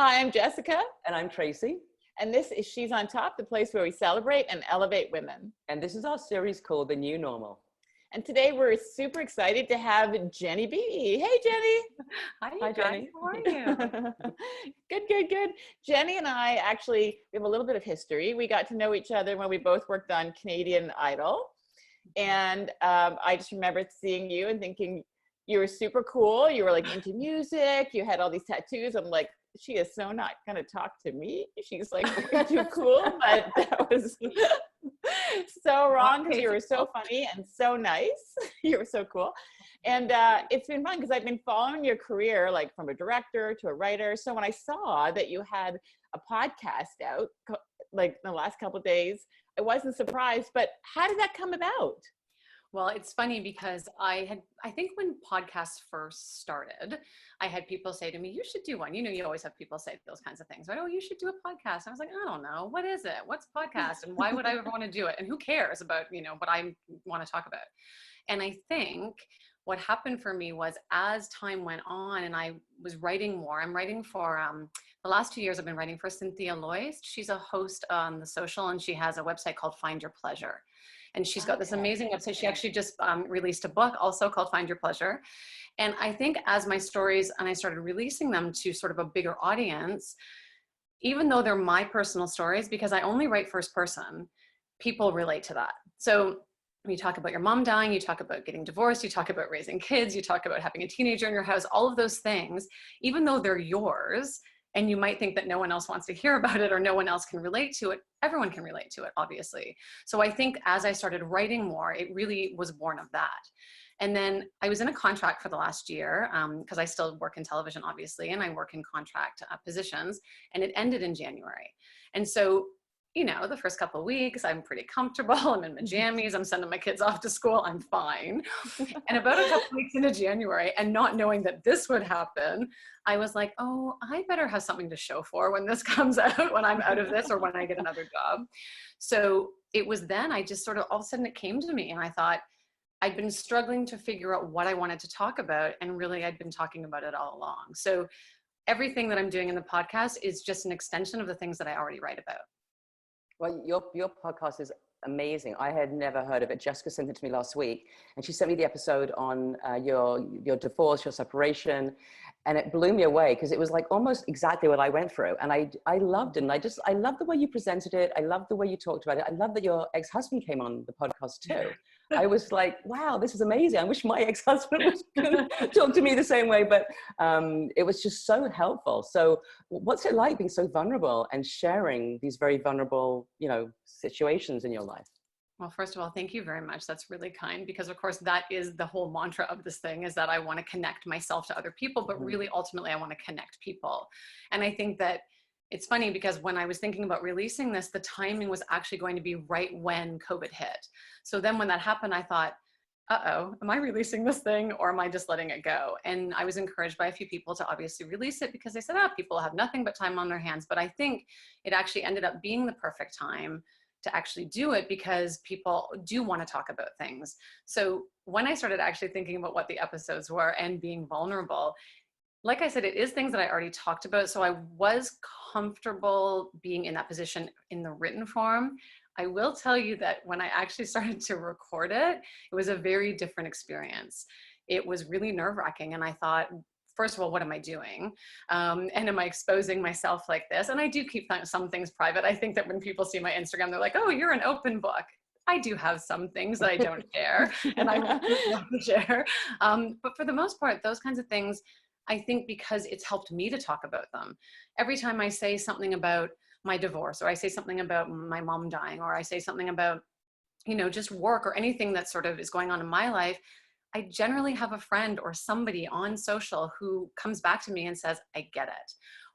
Hi, I'm Jessica. And I'm Tracy. And this is She's on Top, the place where we celebrate and elevate women. And this is our series called The New Normal. And today we're super excited to have Jeni B. Hey, Jeni. Hi, Jeni. How are you? Good. Jeni and I actually, we have a little bit of history. We got to know each other when we both worked on Canadian Idol. And I just remember seeing you and thinking you were super cool. You were like into music. You had all these tattoos. I'm like, she is so not going to talk to me. She's like way too cool, but that was so wrong because you were so funny and so nice. You were so cool. And it's been fun because I've been following your career, like from a director to a writer. So when I saw that you had a podcast out, like in the last couple of days, I wasn't surprised, but how did that come about? Well, it's funny because I think when podcasts first started, I had people say to me, you should do one. You know, you always have people say those kinds of things, right? Oh, you should do a podcast. I was like, I don't know. What is it? What's a podcast? And why would I ever want to do it? And who cares about, what I want to talk about? And I think what happened for me was as time went on and I was writing more, I'm writing for, the last 2 years I've been writing for Cynthia Loist. She's a host on The Social and she has a website called Find Your Pleasure. And she's got this amazing website. She actually just released a book also called Find Your Pleasure. And I think as my stories, and I started releasing them to sort of a bigger audience, even though they're my personal stories, because I only write first person, people relate to that. So when you talk about your mom dying, you talk about getting divorced, you talk about raising kids, you talk about having a teenager in your house, all of those things, even though they're yours, and you might think that no one else wants to hear about it or no one else can relate to it, everyone can relate to it, obviously. So I think as I started writing more, it really was born of that. And then I was in a contract for the last year because I still work in television, obviously, and I work in contract positions, and it ended in January. And so, the first couple of weeks, I'm pretty comfortable. I'm in my jammies. I'm sending my kids off to school. I'm fine. And about a couple of weeks into January and not knowing that this would happen, I was like, oh, I better have something to show for when this comes out, when I'm out of this or when I get another job. So it was then I just sort of, all of a sudden it came to me and I thought, I'd been struggling to figure out what I wanted to talk about. And really I'd been talking about it all along. So everything that I'm doing in the podcast is just an extension of the things that I already write about. Well, your podcast is amazing. I had never heard of it. Jessica sent it to me last week, and she sent me the episode on your divorce, your separation, and it blew me away because it was like almost exactly what I went through. And I loved it. And I love the way you presented it. I love the way you talked about it. I love that your ex-husband came on the podcast too. I was like, wow, this is amazing. I wish my ex-husband was going to talk to me the same way, but it was just so helpful. So what's it like being so vulnerable and sharing these very vulnerable, situations in your life? Well, first of all, thank you very much. That's really kind because of course that is the whole mantra of this thing is that I want to connect myself to other people, but really ultimately I want to connect people. And I think that it's funny because when I was thinking about releasing this, the timing was actually going to be right when COVID hit. So then when that happened, I thought, uh-oh, am I releasing this thing or am I just letting it go? And I was encouraged by a few people to obviously release it because they said, people have nothing but time on their hands. But I think it actually ended up being the perfect time to actually do it because people do want to talk about things. So when I started actually thinking about what the episodes were and being vulnerable, like I said, it is things that I already talked about. So I was comfortable being in that position in the written form. I will tell you that when I actually started to record it, it was a very different experience. It was really nerve-wracking. And I thought, first of all, what am I doing? And am I exposing myself like this? And I do keep some things private. I think that when people see my Instagram, they're like, oh, you're an open book. I do have some things that I don't share and I want to share. But for the most part, those kinds of things, I think because it's helped me to talk about them. Every time I say something about my divorce, or I say something about my mom dying, or I say something about, just work or anything that sort of is going on in my life, I generally have a friend or somebody on social who comes back to me and says, I get it.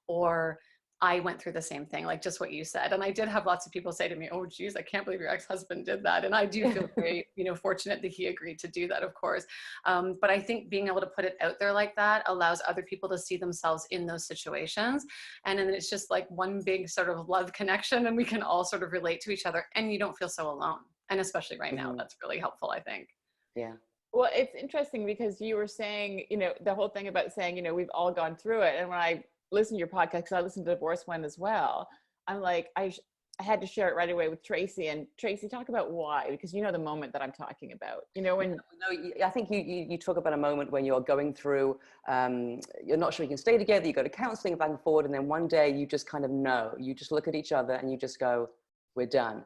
Or I went through the same thing, like just what you said. And I did have lots of people say to me, oh, geez, I can't believe your ex-husband did that. And I do feel very, fortunate that he agreed to do that, of course. But I think being able to put it out there like that allows other people to see themselves in those situations. And then it's just like one big sort of love connection and we can all sort of relate to each other and you don't feel so alone. And especially right now, that's really helpful, I think. Yeah. Well, it's interesting because you were saying, the whole thing about saying, we've all gone through it. And when I listened to your podcast, because I listened to the divorce one as well. I'm like, I had to share it right away with Tracy. And Tracy, talk about why, because you know the moment that I'm talking about. You know, when I think you talk about a moment when you're going through, you're not sure you can stay together. You go to counselling back and forward, and then one day you just kind of know. You just look at each other and you just go, "We're done."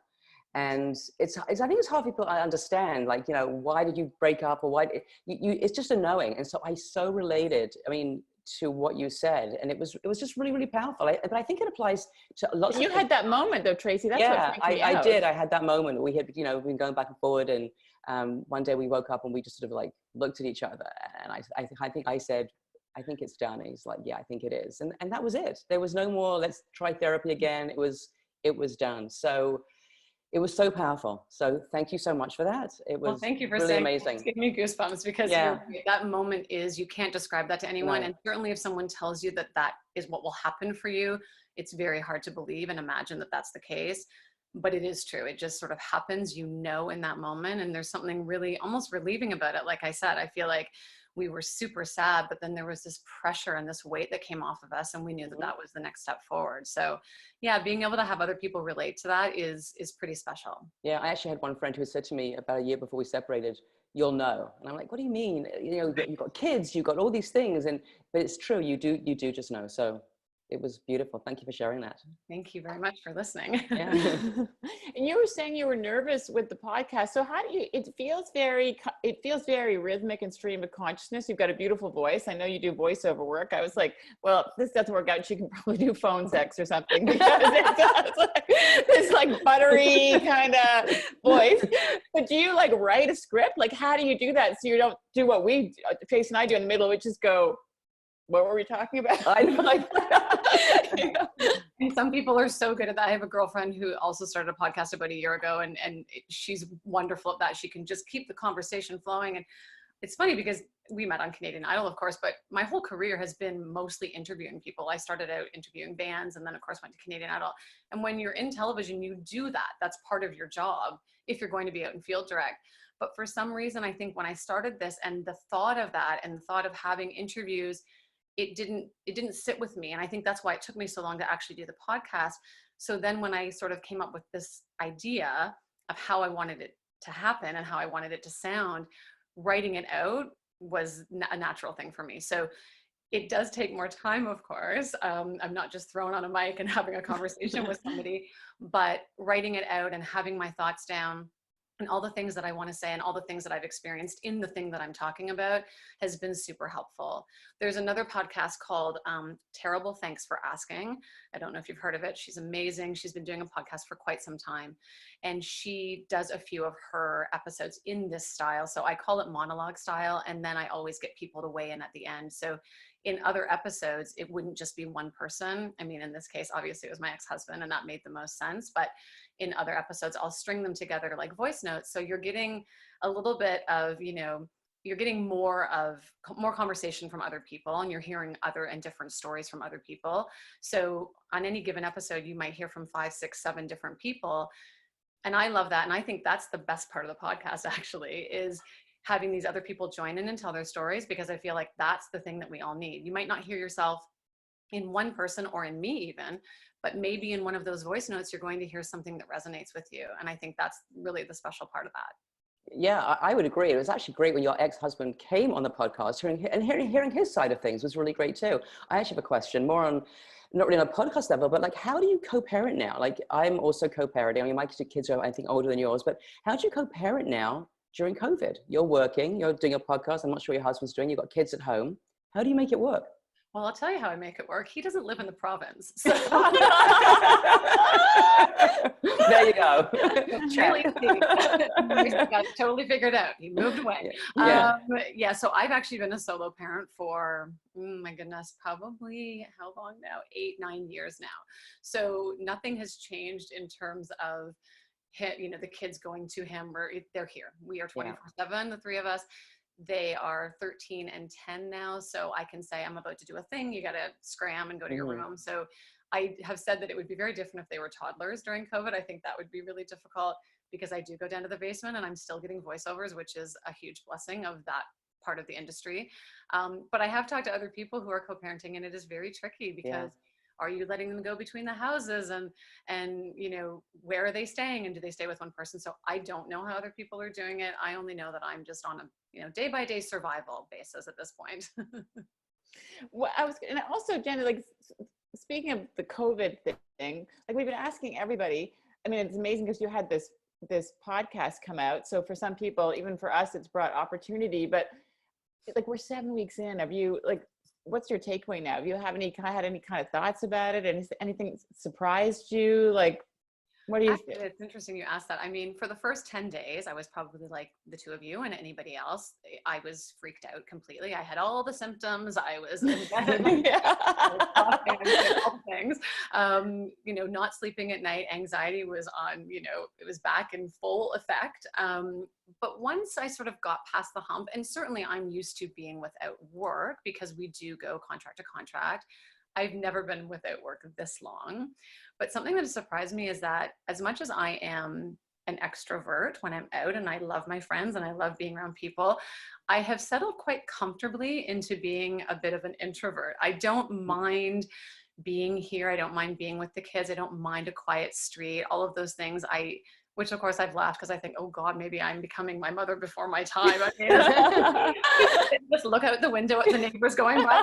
And it's I think it's hard for people to understand, like, you know, why did you break up, or why it's just a knowing. And so I so related, I mean, to what you said, and it was just really, really powerful. But I think it applies to lots of you had that moment though, Tracy. That's yeah, what freaked me out. I did. I had that moment. We had, you know, been going back and forward, and one day we woke up and we just sort of like looked at each other, and I think I said, "I think it's done." And he's like, "Yeah, I think it is." And that was it. There was no more, let's try therapy again. It was done. So it was so powerful. So thank you so much for that. It was thank you for really saying amazing. It's giving me goosebumps, because that moment is, you can't describe that to anyone. And certainly if someone tells you that that is what will happen for you, it's very hard to believe and imagine that that's the case. But it is true. It just sort of happens, you know, in that moment. And there's something really almost relieving about it. Like I said, I feel like we were super sad, but then there was this pressure and this weight that came off of us, and we knew that that was the next step forward. So yeah, being able to have other people relate to that is pretty special. Yeah, I actually had one friend who said to me about a year before we separated, "You'll know." And I'm like, "What do you mean? You know, you've got kids, you've got all these things." But it's true, you do just know. So it was beautiful. Thank you for sharing that. Thank you very much for listening. Yeah. And you were saying you were nervous with the podcast. So how do you, it feels very rhythmic and stream of consciousness. You've got a beautiful voice. I know you do voiceover work. I was like, well, if this doesn't work out, she can probably do phone sex or something, because it's like this like buttery kind of voice. But do you like write a script? Like, how do you do that so you don't do what we, Trace and I do in the middle, which is go, what were we talking about? I know. And some people are so good at that. I have a girlfriend who also started a podcast about a year ago, and she's wonderful at that. She can just keep the conversation flowing. And it's funny because we met on Canadian Idol, of course, but my whole career has been mostly interviewing people. I started out interviewing bands, and then of course went to Canadian Idol. And when you're in television, you do that. That's part of your job if you're going to be out in field direct. But for some reason, I think when I started this, and the thought of that and the thought of having interviews, it didn't sit with me. And I think that's why it took me so long to actually do the podcast. So then when I sort of came up with this idea of how I wanted it to happen and how I wanted it to sound, writing it out was a natural thing for me. So it does take more time, of course. I'm not just throwing on a mic and having a conversation with somebody, but writing it out and having my thoughts down and all the things that I want to say and all the things that I've experienced in the thing that I'm talking about has been super helpful. There's another podcast called Terrible Thanks for Asking. I don't know if you've heard of it. She's amazing. She's been doing a podcast for quite some time. And she does a few of her episodes in this style. So I call it monologue style. And then I always get people to weigh in at the end. So in other episodes, it wouldn't just be one person. I mean, in this case, obviously it was my ex-husband, and that made the most sense. But in other episodes, I'll string them together like voice notes. So you're getting a little bit of, you know, you're getting more conversation from other people, and you're hearing other and different stories from other people. So on any given episode, you might hear from 5, 6, 7 different people. And I love that. And I think that's the best part of the podcast, actually, is having these other people join in and tell their stories, because I feel like that's the thing that we all need. You might not hear yourself in one person or in me even, but maybe in one of those voice notes, you're going to hear something that resonates with you. And I think that's really the special part of that. Yeah, I would agree. It was actually great when your ex-husband came on the podcast, hearing his side of things was really great too. I actually have a question more on, not really on a podcast level, but like, how do you co-parent now? Like, I'm also co-parenting. I mean, my kids are, I think, older than yours, but how do you co-parent now during COVID? You're working, you're doing a podcast. I'm not sure your husband's doing, you've got kids at home. How do you make it work? Well, I'll tell you how I make it work. He doesn't live in the province. So. There you go. Really got it totally figured out. He moved away. Yeah. So I've actually been a solo parent for, my goodness, probably how long now? 8, 9 years now. So nothing has changed in terms of, you know, the kids going to him, or they're here. We are 24/7, the 3 of us. They are 13 and 10 now. So I can say, I'm about to do a thing. You got to scram and go to your room. So I have said that it would be very different if they were toddlers during COVID. I think that would be really difficult, because I do go down to the basement and I'm still getting voiceovers, which is a huge blessing of that part of the industry. But I have talked to other people who are co-parenting, and it is very tricky because are you letting them go between the houses, and you know, where are they staying, and do they stay with one person? So I don't know how other people are doing it. I only know that I'm just on a, you know, day by day survival basis at this point. Well, and also, Jenny, like speaking of the COVID thing, like we've been asking everybody. I mean, it's amazing because you had this podcast come out. So for some people, even for us, it's brought opportunity. But like we're 7 weeks in. Have you, like, what's your takeaway now? Have you had any kind of thoughts about it? And anything surprised you? Like, what do you think? It's interesting you asked that. I mean, for the first 10 days, I was probably like the two of you and anybody else. I was freaked out completely. I had all the symptoms. I was in bed, I was coughing, I was doing all the things. You know, not sleeping at night, anxiety was on, you know, it was back in full effect. But once I sort of got past the hump, and certainly I'm used to being without work because we do go contract to contract. I've never been without work this long. But something that has surprised me is that as much as I am an extrovert when I'm out and I love my friends and I love being around people, I have settled quite comfortably into being a bit of an introvert. I don't mind being here. I don't mind being with the kids. I don't mind a quiet street, all of those things. Which of course I've laughed because I think, oh God, maybe I'm becoming my mother before my time. I mean, just look out the window at the neighbors going by.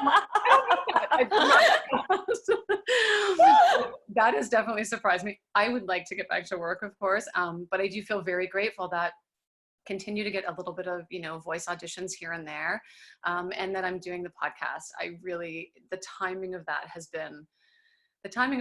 That has definitely surprised me. I would like to get back to work, of course, but I do feel very grateful that continue to get a little bit of, you know, voice auditions here and there, and that I'm doing the podcast. The timing of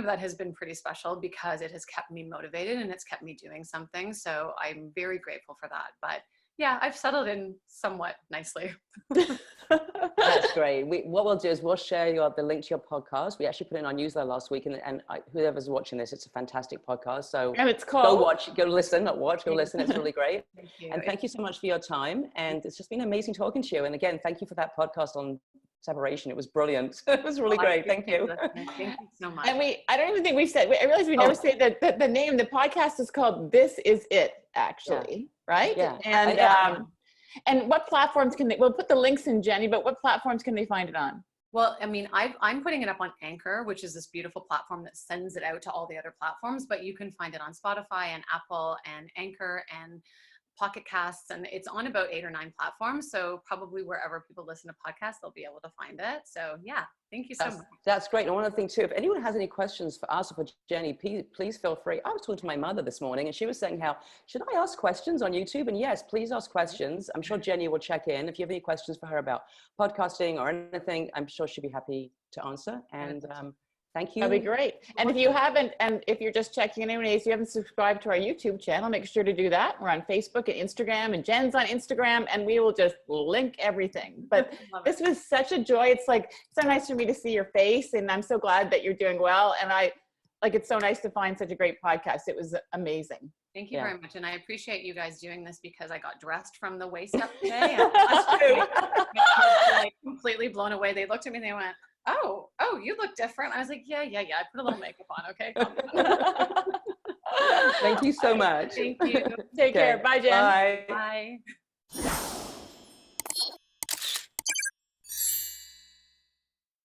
that has been pretty special because it has kept me motivated and it's kept me doing something. So I'm very grateful for that. But yeah, I've settled in somewhat nicely. That's great. What we'll do is we'll share the link to your podcast. We actually put it in our newsletter last week, and whoever's watching this, it's a fantastic podcast. So and it's called, go listen, not watch, go listen. It's really great. Thank you. And thank you so much for your time. And it's just been amazing talking to you. And again, thank you for that podcast on separation. It was brilliant. It was really great. Thank you. Thank you so much. And I don't even think we said, I realized we never say that the name, the podcast is called This Is It, actually, right? Yeah. And what platforms we'll put the links in, Jenny, but what platforms can they find it on? Well, I mean, I'm putting it up on Anchor, which is this beautiful platform that sends it out to all the other platforms, but you can find it on Spotify and Apple and Anchor and Pocket Casts, and it's on about 8 or 9 platforms. So probably wherever people listen to podcasts, they'll be able to find it. So yeah, thank you so much. That's great. And one other thing too, if anyone has any questions for us or for Jenny, please feel free. I was talking to my mother this morning and she was saying should I ask questions on YouTube? And yes, please ask questions. I'm sure Jenny will check in. If you have any questions for her about podcasting or anything, I'm sure she'll be happy to answer. And thank you. That'd be great. And if you haven't, and if you're just checking in anyways, if you haven't subscribed to our YouTube channel, make sure to do that. We're on Facebook and Instagram, and Jen's on Instagram, and we will just link everything. But this was such a joy. It's like so nice for me to see your face, and I'm so glad that you're doing well. And it's so nice to find such a great podcast. It was amazing. Thank you very much. And I appreciate you guys doing this because I got dressed from the waist up today. And I was like completely blown away. They looked at me and they went, oh, you look different. I was like, yeah. I put a little makeup on. Okay. Thank you so much. Thank you. Take care. Bye, Jen. Bye. Bye.